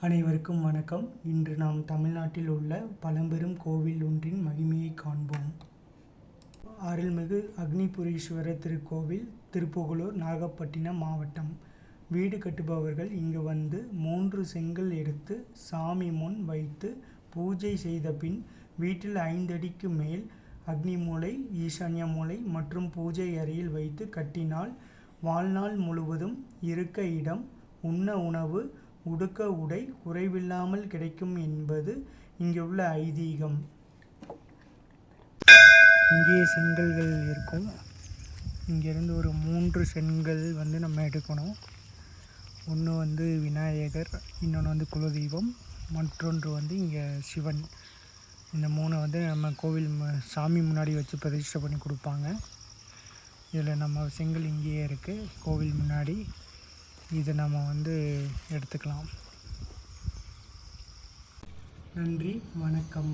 அனைவருக்கும் வணக்கம். இன்று நாம் தமிழ்நாட்டில் உள்ள பழம்பெரும் கோவில் ஒன்றின் மகிமையை காண்போம். அருள்மிகு அக்னிபுரீஸ்வரர் திருக்கோவில், திருப்புகலூர், நாகப்பட்டினம் மாவட்டம். வீடு கட்டுபவர்கள் இங்கு வந்து 3 செங்கல் எடுத்து சாமி முன் வைத்து பூஜை செய்த பின் வீட்டில் 5 அடிக்கு மேல் அக்னி மூலை, ஈசான்ய மூலை மற்றும் பூஜை அறையில் வைத்து கட்டினால் வாழ்நாள் முழுவதும் இருக்க இடம், உண்ண உணவு, உடுக்க உடை குறைவில்லாமல் கிடைக்கும் என்பது இங்குள்ள ஐதீகம். இங்கே செங்கல்கள் இருக்கும். இங்கேருந்து ஒரு 3 செங்கல் நம்ம எடுக்கணும். ஒன்று விநாயகர், இன்னொன்று குலதெய்வம், மற்றொன்று இங்கே சிவன். இந்த 3 நம்ம கோவில் சாமி முன்னாடி வச்சு பிரதிஷ்டை பண்ணி கொடுப்பாங்க. இதில் நம்ம செங்கல் இங்கேயே இருக்குது கோவில் முன்னாடி. இதை நம்ம எடுத்துக்கலாம். நன்றி, வணக்கம்.